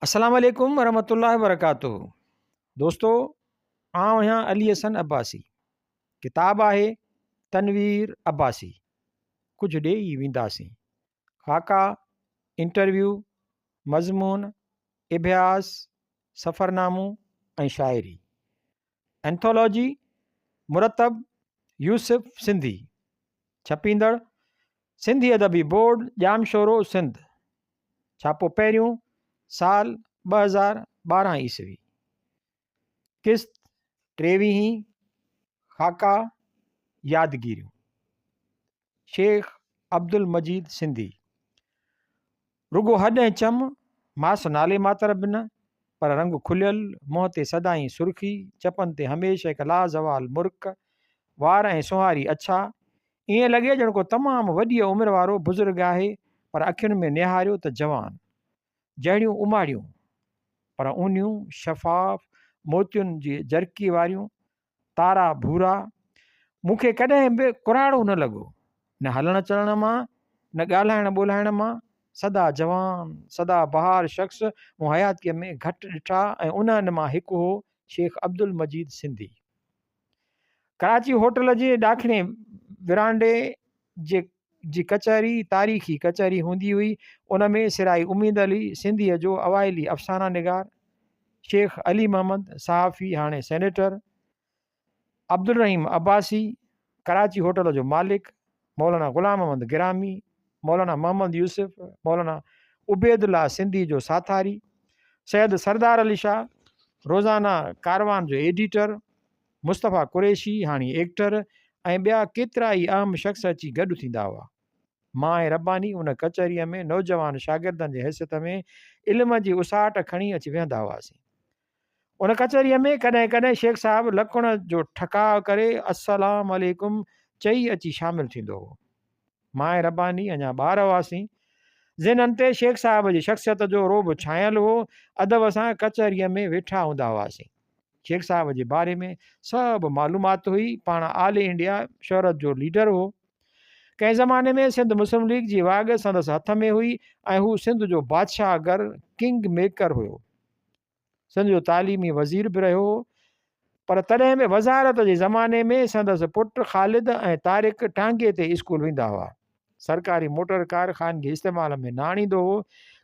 अस्सलाम वालेकुम वरहमतुल्लाहि वबरकातुहू। दोस्तों, आउं आहियां अली हसन अब्बासी। किताब आहे तनवीर अब्बासी, कुझु ॾेई वेंदासीं। ख़ाका, इंटरव्यू, मज़मून, इबियास, सफ़रनामो ऐं शाइरी। एंथोलॉजी मुरतब यूसुफ सिंधी। छपींदड़ सिंधी अदबी बोर्ड, जामशोरो, सिंध। छापो पहिरियों साल 2012 ईस्वी। किस्त 23। ख़ाका यादगिरियूं। शेख अब्दुल मजीद सिंधी। रुगो हॾ ऐं चम, मास नाले मातर बि न, पर रंग खुलियल, मुंहं ते सदाईं सुर्खी, चपनि ते हमेशह हिकु लाज़वाल मुर्क, वार ऐं सुहारी अछा। ईअं लॻे ॼण को तमामु वॾी उमिरि वारो बुज़ुर्ग आहे, पर अखियुनि में निहारियो त जवान। जहिड़ियूं उमाड़ियूं पर ऊनियूं शफ़ाफ़, मोतियुनि जी जरकी वारियूं, तारा भूरा। मूंखे कॾहिं बि कुराड़ो न लॻो, न हलण चलण मां, न ॻाल्हाइण ॿोल्हाइण मां। सदा जवान, सदा बहार शख़्स मूं हयातीअ में घटि ॾिठा, ऐं उन्हनि मां हिकु हो शेख अब्दुल मजीद सिंधी। कराची होटल जे ॾाखिणे विरांडे जी कचहरी तारीख़ी कचहरी हूंदी हुई। उन में सिराई उमीद अली सिंधीअ जो अवाइली अफ़साना निगार, शेख अली मोहम्मद सहाफ़ी हाणे सेनेटर, अब्दुल रहीम अब्बासी कराची होटल जो मालिक, मौलाना ग़ुलाम अहमद गिरामी, मौलाना मोहम्मद यूसुफ, मौलाना उबैदुल्ला सिंधी जो साथारी, सैयद सरदार अली शाह रोज़ाना कारवान जो एडिटर, मुस्तफ़ा कुरैशी हाणे एक्टर, ऐं ॿिया केतिरा ई अहम शख़्स अची गॾु थींदा हुआ। मां ऐं रब्बानी उन कचहरीअ में नौजवान शागिर्दनि जे हैसियत में इल्म जी उसाहट खणी अची वेहंदा हुआसीं। उन कचहरीअ में कॾहिं कॾहिं शेख साहिबु लकुण जो ठकाउ करे अस्सलाम वालेकुम चई अची शामिलु थींदो हो। मां ऐं रब्बानी अञा ॿार हुआसीं, ज़िननि ते शेख साहिब जी शख़्सियत जो रोब छायल हो। अदब सां कचहरीअ में वेठा हूंदा हुआसीं। शेख साहिब जे बारे में सभु मालूमात हुई। पाण आल इंडिया शहरत जो लीडर हो। कंहिं ज़माने में सिंध मुस्लिम लीग जी वाग संदसि हथ में हुई, ऐं हू सिंध जो बादशाह गर किंग मेकर हुयो। सिंध जो तालीमी वज़ीर बि रहियो हो, पर तॾहिं बि वज़ारत जे ज़माने में संदसि पुटु ख़ालिद ऐं तारिक टांगे ते स्कूल वेंदा हुआ। सरकारी मोटर कार ख़ानगी इस्तेमाल में न आणींदो हो।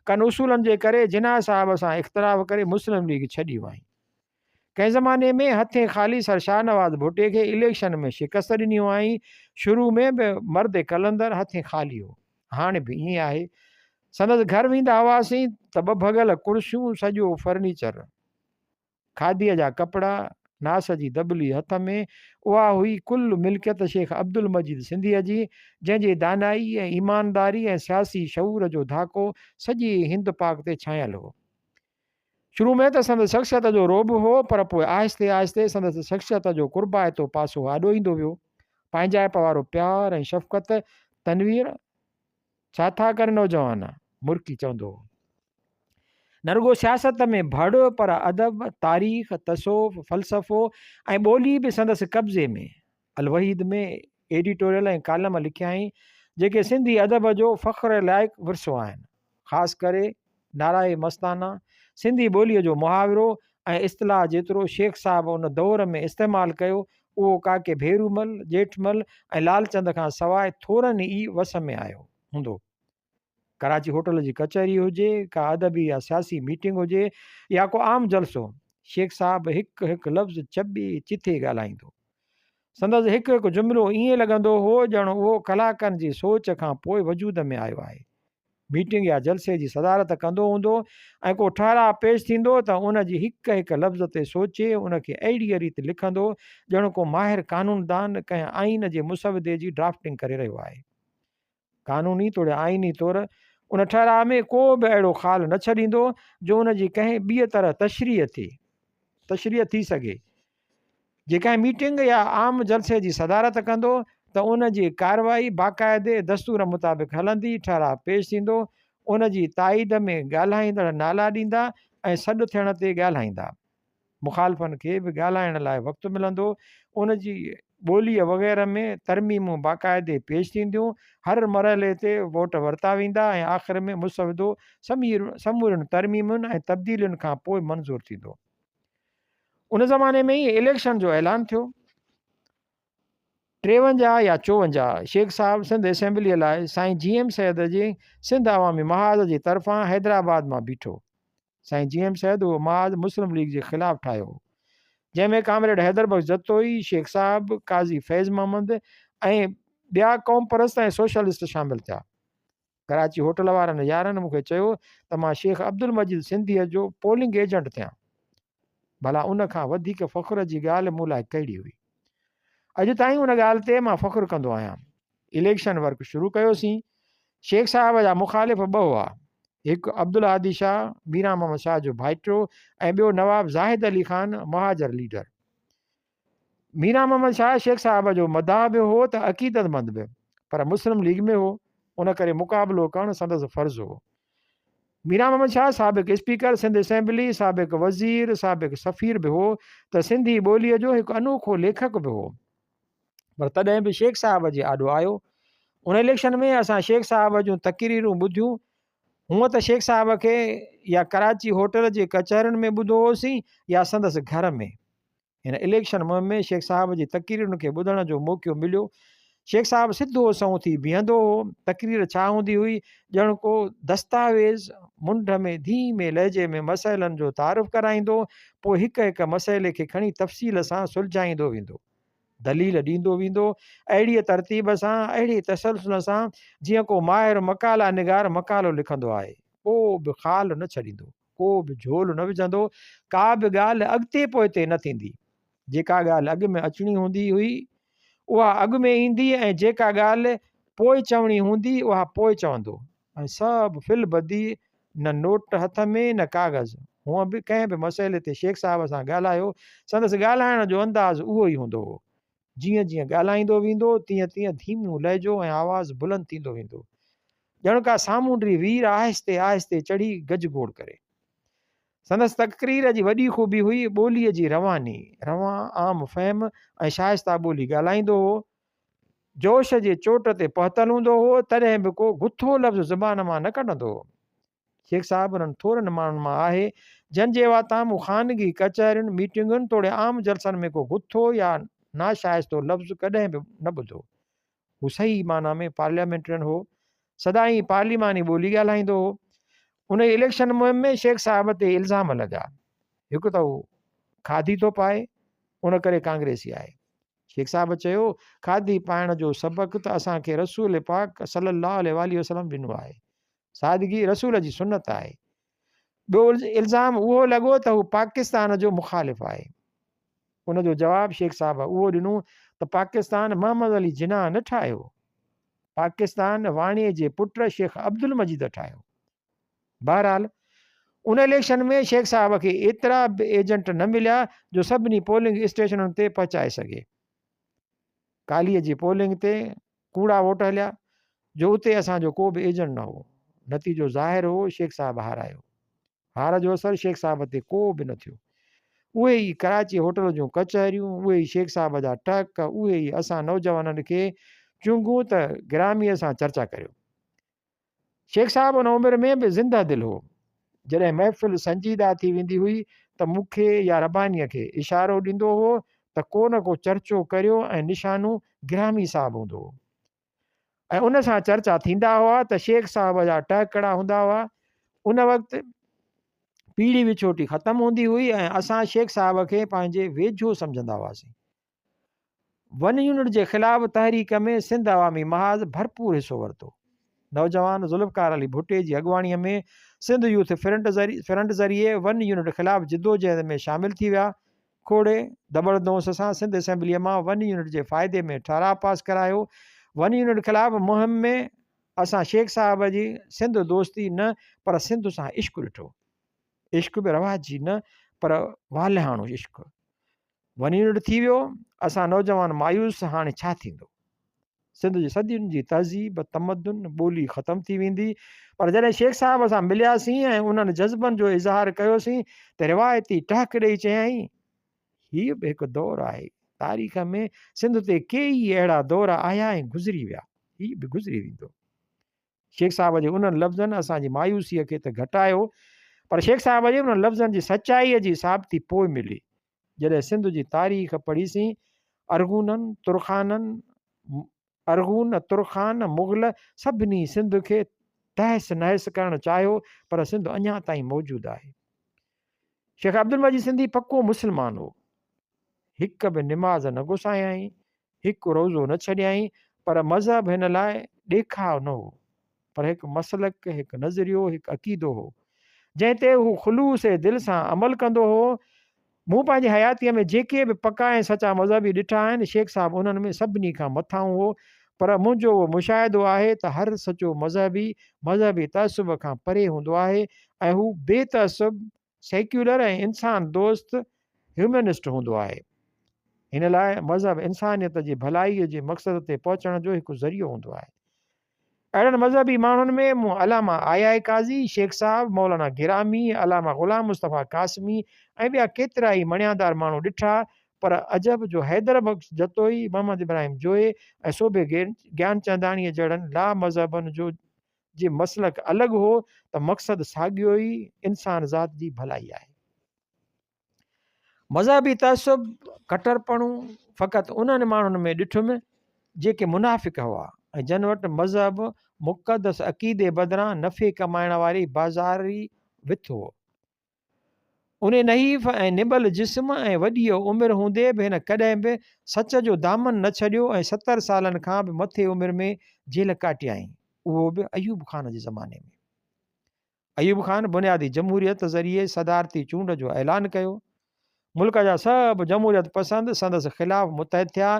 कनि उसूलनि जे करे जिना साहिब सां इख़्तिलाफ़ करे मुस्लिम लीग छॾी वई। कंहिं ज़माने में हथे ख़ाली सर शाहनवाज़ भुट्टे खे इलेक्शन में शिकस्त ॾिनी हुआईं। शुरू में बि मर्द कलंदर हथे ख़ाली हो, हाणे बि ईअं आहे। संदसि घर वेंदा हुआसीं त 2 भॻल कुर्सियूं, सॼो फर्नीचर, खादीअ जा कपिड़ा, नास जी दबली हथ में। उहा हुई कुल मिल्कियत शेख अब्दुल मजीद सिंधीअ जी, जंहिंजे दानाई ऐं ईमानदारी ऐं सियासी शऊर जो धाको सॼे हिंद पाक ते छायल हो। शुरू में त संदसि शख़्सियत जो रोब हो, पर पोइ आहिस्ते आहिस्ते संदसि शख़्सियत जो कुर्बाइतो पासो आॾो ईंदो वियो। पंहिंजाइप वारो प्यार ऐं शफ़क़त। तनवीर छा था करे नौजवान, मुर्की चवंदो हो। न रुगो सियासत में भड़, पर अदब, तारीख़, तसोफ़, फ़लसफ़ो ऐं ॿोली बि संदसि कब्ज़े में। अलवहीद में एडिटोरियल ऐं कालम लिखियाईं, जेके सिंधी अदब जो फ़ख्र लाइक़ु विरसो आहिनि। ख़ासि करे नाराए मस्ताना, सिंधी ॿोलीअ जो मुहावरो ऐं इस्तिलाह जेतिरो शेख साहिब उन दौर में इस्तेमालु कयो, उहो काके भेरूमल, जेठमल ऐं लालचंद खां सवाइ थोरनि ई वस में आयो हूंदो। कराची होटल जी कचहरी हुजे, का अदबी या सियासी मीटिंग हुजे, या को आम जलसो, शेख साहिबु हिकु हिकु लफ़्ज़ चॿे चिथे ॻाल्हाईंदो। संदसि हिकु हिकु जुमिलो ईअं लॻंदो हो ॼण उहो कलाकनि जी सोच खां पोइ वजूद में आयो आहे। मीटिंग या जलसे जी सदारत कंदो हूंदो, ऐं को ठहराउ पेश थींदो त उन जी हिकु हिकु लफ़्ज़ ते सोचे उनखे अहिड़ीअ रीति लिखंदो ॼण को माहिर कानूनदान कंहिं आइन जे मुसवदे जी ड्राफ्टिंग करे रहियो आहे। कानूनी तौरु आइनी तौरु उन ठहराउ में को बि अहिड़ो ख़ाल न छॾींदो जो उन जी कंहिं ॿीअ तरह तशरीह थी सघे। जे कंहिं मीटिंग या आम जलसे जी सदारत कंदो त उन जी कार्रवाई बाक़ाइदे दस्तूर मुताबिक़ हलंदी, ठहराउ पेश थींदो, उन जी ताईद में ॻाल्हाईंदड़ नाला ॾींदा ऐं सॾु थियण ते ॻाल्हाईंदा। मुखालफ़नि खे बि ॻाल्हाइण लाइ वक़्तु मिलंदो। उन जी ॿोलीअ वग़ैरह में तरमीमूं बाक़ाइदे पेश थींदियूं। हर मरहले ते वोट वरिता वेंदा ऐं आख़िर में मुसवदो समूरनि तरमीमुनि ऐं तब्दीलियुनि खां पोइ मंज़ूरु थींदो। उन ज़माने में ई इलेक्शन जो ऐलान थियो। 53 या 54 शेख साहिबु सिंध असेंबलीअ लाइ साईं GM सैद जी सिंध अवामी महाज़ जी तरफ़ां हैदराबाद मां बीठो। साईं GM सैद उहो महाज़ मुस्लिम लीग जे ख़िलाफ़ु ठाहियो, जंहिंमें कामरेड हैदर बख़्श जतोई, शेख साहिबु, काज़ी फैज़ मोहम्मद ऐं ॿिया क़ौम परस्त ऐं सोशलिस्ट शामिल थिया। कराची होटल वारनि यारनि मूंखे चयो त मां शेख अब्दुल मजीद सिंधीअ जो पोलिंग एजेंट थियां। भला उन खां वधीक फ़ख्र जी ॻाल्हि मूं लाइ कहिड़ी हुई। अॼु ताईं उन ॻाल्हि ते मां फ़ख्रु कंदो आहियां। इलेक्शन वर्क शुरू कयोसीं। शेख साहिब जा मुख़ालिफ़ 2 हुआ, हिकु अब्दुल हादी शाह मीरा मोहम्मद शाह जो भाइटियो ऐं ॿियो नवाब ज़ाहिद अली ख़ान महाजर लीडर। मीरा मोहम्मद शाह शेख साहिब जो मदाह बि हो त अक़ीदतमंद बि, पर मुस्लिम लीग में हो, उन करे मुक़ाबिलो करणु संदसि फ़र्ज़ु हो। मीरा मोहम्मद शाह साबिक़ु स्पीकर सिंध असेंबली, साबिक़ु वज़ीर, साबिक़ु सफ़ीर बि हो, त सिंधी ॿोलीअ जो हिकु अनोखो लेखक बि हो। पर तॾहिं बि शेख साहिब जे आॾो आयो। उन इलेक्शन में असां शेख साहिब जूं तक़रीरूं ॿुधियूं। हूअं त शेख साहिब खे या कराची होटल जे कचहरियुनि में ॿुधो होसीं या संदसि घर में। हिन इलेक्शन मुहिम में शेख साहिब जी तक़रीरुनि खे ॿुधण जो मौक़ो मिलियो। शेख साहिबु सिधो सऊं थी बीहंदो हो। तक़रीर छा हूंदी हुई, ॼण को दस्तावेज़ मुंड में धीमे लहजे में मसइलनि जो तारुफ़ कराईंदो, पोइ हिकु हिकु मसइले खे खणी तफ़सील सां सुलझाईंदो वेंदो, दलील ॾींदो वेंदो, अहिड़ीअ तरतीब सां, अहिड़े तसलसल सां जीअं को माहिर मकाला निगार मकालो लिखंदो आहे। को बि ख़ाल न छॾींदो, को बि झोल न विझंदो, का बि ॻाल्हि अॻिते पोइते न थींदी। जेका ॻाल्हि अॻु में अचणी हूंदी हुई उहा अॻु में ईंदी, ऐं जेका ॻाल्हि पोइ चवणी हूंदी उहा पोइ चवंदो, ऐं सभु फिल बदी, न नोट हथ में न काग़ज़। हूअं बि कंहिं बि मसइले ते शेख साहिब सां ॻाल्हायो, संदसि ॻाल्हाइण जो अंदाज़ु उहो ई हूंदो हो। जीअं जीअं ॻाल्हाईंदो वेंदो तीअं तीअं धीमो लहजो ऐं आवाज़ु बुलंद थींदो वेंदो, ॼण का सामूंडी वीर आहिस्ते आहिस्ते चढ़ी गजगोड़ करे। संदसि तक़रीर जी वॾी ख़ूबी हुई ॿोलीअ जी रवानी, रवां आम फ़हम ऐं शाइस्ता ॿोली ॻाल्हाईंदो हो। जोश जे चोट ते पहुतल हूंदो हो, तॾहिं बि को गुथो लफ़्ज़ ज़ुबान मां न कढंदो हो। शेख साहिब उन्हनि थोरनि माण्हुनि मां आहे जंहिंजे वाता मूं ख़ानगी कचहरियुनि, मीटिंगुनि, तोड़े आम जलसनि में को गुथो या नाशाइस्तो लफ़्ज़ कॾहिं बि न ॿुधो। हू सही माना में पार्लियामेंट्रियन हो, सदाईं पार्लिमानी ॿोली ॻाल्हाईंदो हो। उन इलेक्शन मुहिम में शेख साहिब ते इल्ज़ाम लॻा। हिकु त हू खादी थो पाए, उन करे कांग्रेसी आहे। शेख साहिब चयो, खादी पाइण जो सबक़ु त असांखे रसूल पाक सल्लल्लाहु अलैहि वसल्लम ॾिनो आहे। सादगी रसूल जी सुन्नत आहे। ॿियो इल्ज़ाम उहो लॻो त हू पाकिस्तान जो मुख़ालिफ़ आहे। उनजो जवाबु शेख साहिब उहो ॾिनो त पाकिस्तान मोहम्मद अली जिन्ना न ठाहियो, पाकिस्तान वाणीअ जे पुट शेख अब्दुल मजीद ठाहियो। बहरहाल उन इलेक्शन में शेख साहिब खे एतिरा बि एजेंट न मिलिया जो सभिनी पोलिंग स्टेशनुनि ते पहुचाए सघे। कालीअ जी पोलिंग ते कूड़ा वोट हलिया जो उते असांजो को बि एजेंट न हो। नतीजो ज़ाहिर हो, शेख साहिब हारायो। हार जो असरु शेख साहिब ते को बि न थियो। उहे ई कराची होटल जूं कचहरियूं, उहे ई शेख साहिब जा टक, उहे ई असां नौजवाननि खे चुंगूं त गिरामीअ सां चर्चा करियो। शेख साहिब उन उमिरि में बि ज़िंदा दिलि हो। जॾहिं महफ़िल संजीदा थी वेंदी हुई त मूंखे या रबानीअ खे इशारो ॾींदो हो त को न को चर्चो करियो ऐं निशानो गिरामी साहिबु हूंदो हो। ऐं उन सां चर्चा थींदा हुआ त शेख साहिब जा टहकड़ा हूंदा हुआ। उन वक़्तु पीढ़ी विछोटी ख़तमु हूंदी हुई ऐं असां शेख साहिब खे पंहिंजे वेझो सम्झंदा हुआसीं। वन यूनिट जे ख़िलाफ़ु तहरीक में सिंध अवामी महाज़ भरपूर हिसो वरितो। नौजवान ज़ुल्फ़कार अली भुट्टे जी अॻुवाणीअ में सिंध यूथ फ्रंट ज़रिए वन यूनिट ख़िलाफ़ु जिदोजहद में शामिल थी विया। खोड़े ज़बरदोस्त सां सिंध असेंबलीअ मां वन यूनिट जे फ़ाइदे में ठहराव पास करायो। वन यूनिट ख़िलाफ़ु मुहिम में असां शेख साहिब जी सिंध दोस्ती न पर सिंध सां इश्क़ु ॾिठो। इश्क़ बि रवाजी न पर वालिहाणो इश्क़। वन यूनिट थी वियो, असां नौजवान मायूस, हाणे छा थींदो? सिंध जी सदियुनि जी तहज़ीब, तमदन, ॿोली ख़तमु थी वेंदी। पर जॾहिं शेख साहिब सां मिलियासीं ऐं उन्हनि जज़्बनि जो इज़हार कयोसीं त रिवायती टहक ॾेई चयाईं, हीअ बि हिकु दौरु आहे तारीख़ में सिंध ते कई अहिड़ा दौर आया ऐं गुज़री विया, हीउ बि गुज़री वेंदो। शेख साहिब जे उन्हनि लफ़्ज़नि असांजी मायूसीअ खे त घटायो, पर शेख साहिब जे उन्हनि लफ़्ज़नि जी सचाईअ जी साबिती पोइ मिली जॾहिं सिंध जी तारीख़ पढ़ीसीं। अरगून तुरखान मुग़ल सभिनी सिंध खे तहस नहस करणु चाहियो, पर सिंध अञा ताईं मौजूदु आहे। शेख अब्दुल मजीद सिंधी पको मुस्लमान हो, हिकु बि निमाज़ न घुसायाई, हिकु रोज़ो न छॾियई, पर मज़हब हिन लाइ ॾेखाव न हो, पर हिकु मसलक, हिकु नज़रियो, हिकु अक़ीदो हो जंहिं ते हू ख़ुलूस दिलि सां अमल कंदो हो। मूं पंहिंजी हयातीअ में जेके बि पका ऐं सचा मज़हबी ॾिठा आहिनि, शेख साहिबु उन्हनि में सभिनी खां मथां हो। पर मुंहिंजो उहो मुशाहिदो आहे त हर सचो मज़हबी तअसुब खां परे हूंदो आहे ऐं हू बेतअसुब, सेक्युलर ऐं इंसान दोस्त ह्यूमनिस्ट हूंदो आहे। हिन लाइ मज़हब इंसानियत जी भलाईअ जे मक़सद ते पहुचण जो हिकु ज़रियो हूंदो आहे। अहिड़नि मज़हबी माण्हुनि में मूं अलामा आया काज़ी, शेख साहिब, मौलाना गिरामी, अलामा ग़ुलाम मुस्तफ़ा कासमी ऐं ॿिया केतिरा ई मणियादार माण्हू ॾिठा, पर अजब जो हैदर बख़्श जतोई, मोहम्मद इब्राहिम जोए ऐं सोबे ज्ञानचंदाणीअ जहिड़नि ला मज़हबनि जो जे मसलक अलॻि हो त मक़सदु साॻियो ई इंसान ज़ात जी भलाई आहे। मज़हबी तअसुब, कटरपणू फ़क़ति उन्हनि माण्हुनि में ॾिठुमि जेके मुनाफ़िक़ हुआ ऐं जन वटि मज़हब मुक़दस अक़ीदे बदिरां नफ़े कमाइण वारी बाज़ारी विथ हो। उन नहीफ़ ऐं निबल जिस्म ऐं वॾी उमिरि हूंदे बि हिन कॾहिं बि सच जो दामन न छॾियो ऐं 70 सालनि खां बि मथे उमिरि में जेल काटियाई, उहो बि अयूब ख़ान जे ज़माने में। अयूब ख़ान बुनियादी जमहूरियत ज़रिए सदारती चूंड जो ऐलान कयो। मुल्क जा सभु जमहूरियत पसंदि संदसि ख़िलाफ़ मुतहद थिया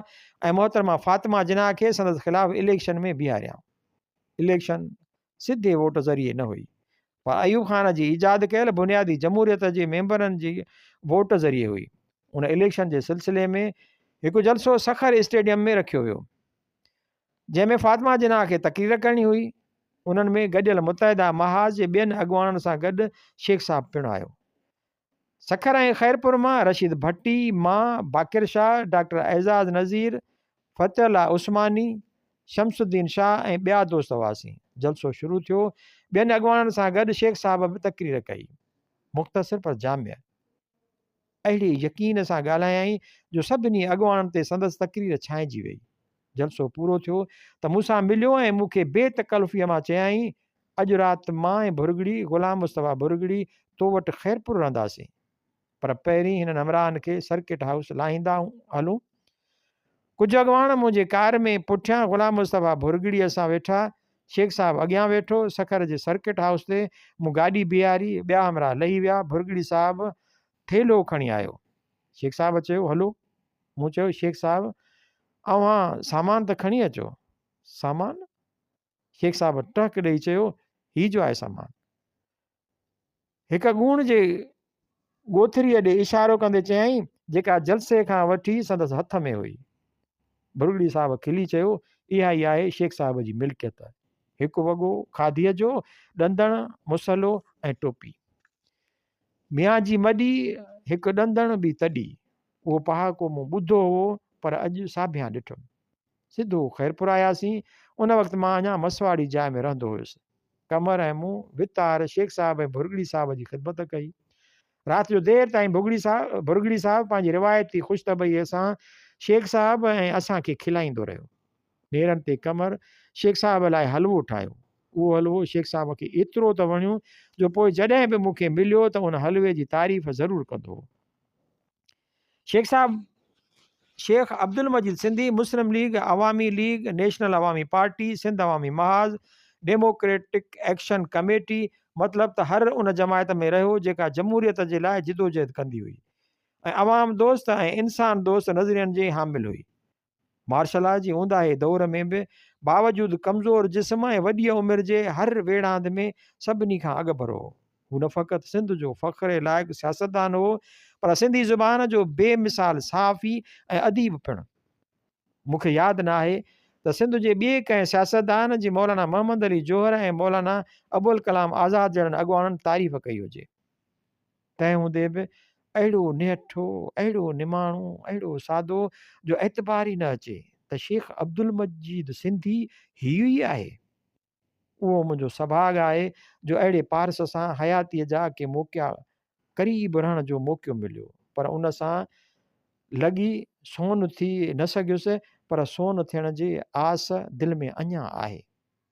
ऐं मोहतरमा फ़ातिमा जिना खे संदसि ख़िलाफ़ इलेक्शन में बीहारिया। इलेक्शन सिधे वोट ज़रिए न हुई, पर अयूब ख़ान जी ईजाद कयल बुनियादी जमहूरियत जे मेंबरनि जी वोट ज़रिए हुई। उन इलेक्शन जे सिलसिले में हिकु जलसो सखर स्टेडियम में रखियो वियो, जंहिंमें फ़ातिमा जिना खे तक़रीर करणी हुई। उन्हनि में गॾियल मुतहदा महाज जे ॿियनि अॻुवाणनि सां गॾु शेख साहिबु पिणु आयो। सखर ऐं ख़ैरपुर मां रशीद भट्टी, मां बाक़िर शाह, डॉक्टर एज़ाज़ नज़ीर, फ़तेहल्ला उस्मानी, शमसुद्दीन शाह ऐं ॿिया दोस्त हुआसीं। जलसो शुरू थियो। ॿियनि अॻुवाणनि सां गॾु शेख साहिब बि तक़रीर कई, मुख़्तसिर पर जामिया। अहिड़ी यकीन सां ॻाल्हायई जो सभिनी अॻुवाणनि ते संदसि तक़रीर छांइजी वई। जलसो पूरो थियो त मूंसां मिलियो ऐं मूंखे बेतकल्फ़ीअ मां चयाईं, अॼु राति मां ऐं भुरगड़ी, ग़ुलाम मुस्तफ़ा भुरगड़ी तो वटि ख़ैरपुर रहंदासीं, पर पहिरीं हिननि हमराहनि खे सर्किट हाउस लाहींदा हलूं। कुझु अॻुवाण मुंहिंजे कार में पुठियां ग़ुलाम मुस्तफ़ा भुरगड़ीअ सां वेठा। शेख साहिबु अॻियां वेठो। सखर जे सर्किट हाउस ते मूं गाॾी बीहारी, ॿिया हमराह लही विया। भुरगड़ी साहिबु थेलो खणी आयो। शेख साहिबु चयो, हलो। मूं चयो, शेख साहिबु अव्हां सामान त खणी अचो। सामान? शेख साहिबु टहक ॾेई चयो, ही जो आहे सामान। हिकु ॻूण जे ॻोथरीअ ॾे इशारो कंदे चयाईं, जेका जलसे खां वठी संदसि हथ में हुई। भुरगड़ी साहिबु खिली चयो, इहा ई आहे शेख साहिब जी मिल्कियत। हिकु वॻो खादीअ जो, ॾंदण, मुसलो ऐं टोपी। मियाँ जी मॾी हिकु ॾंदण बि तॾी। उहो पहाको मूं ॿुधो हो, पर अॼु साभियां ॾिठुमि। सिधो ख़ैरपुर आयासीं। उन वक़्तु मां अञा मसवाड़ी जाइ में रहंदो हुयुसि। कमर ऐं मूं वितार शेख साहिब ऐं भुरगड़ी साहिब जी ख़िदमत कई। राति जो देरि ताईं भुरगड़ी साहिबु पंहिंजी रिवायती ख़ुशतबईअ सां शेख साहिब ऐं असांखे खिलाईंदो रहियो। नेरनि ते कमर शेख साहिब लाइ हलवो ठाहियो। उहो हलवो शेख साहिब खे एतिरो त वणियो जो पोइ जॾहिं बि मूंखे मिलियो त उन हलवे जी तारीफ़ ज़रूरु कंदो। शेख अब्दुल मजीद सिंधी मुस्लिम लीग, अवामी लीग, नेशनल अवामी पार्टी, सिंध अवामी महाज़, डेमोक्रेटिक एक्शन कमेटी, मतिलबु त हर उन जमायत में रहियो जेका जमहूरियत जे लाइ जिदोजहद कंदी हुई ऐं अवाम दोस्त ऐं इंसान दोस्त नज़रियनि जे हामिल हुई। मार्शल आर्ट जी ऊंदाहे दौर में बि बावजूदि कमज़ोर जिस्म ऐं वॾी उमिरि जे हर वेड़ांद में सभिनी खां अॻभर हो। हू न फ़क़ति सिंध जो फ़ख़्र लाइक़ु सियासतदान हो, पर सिंधी ज़ुबान जो बेमिसाल साफ़ी ऐं अदीब पिणु। मूंखे यादि न आहे त सिंध जे ॿिए कंहिं सियासतदान जी मौलाना मोहम्मद अली जोहर ऐं मौलाना अबुल कलाम आज़ाद जहिड़नि अॻुवाणनि तारीफ़ कई हुजे। तंहिं हूंदे बि अहिड़ो निहठो, अहिड़ो निमाणो, अहिड़ो सादो जो एतबार ई न अचे त शेख अब्दुल मजीद सिंधी हीउ ई आहे। उहो मुंहिंजो सभाॻ आहे जो अहिड़े पारस सां हयातीअ जा के मौक़िया क़रीब रहण जो मौक़ो मिलियो, पर उन सां लॻी सोन थी न सघियुसि, पर सोन थियण जी आस दिलि में अञा आहे।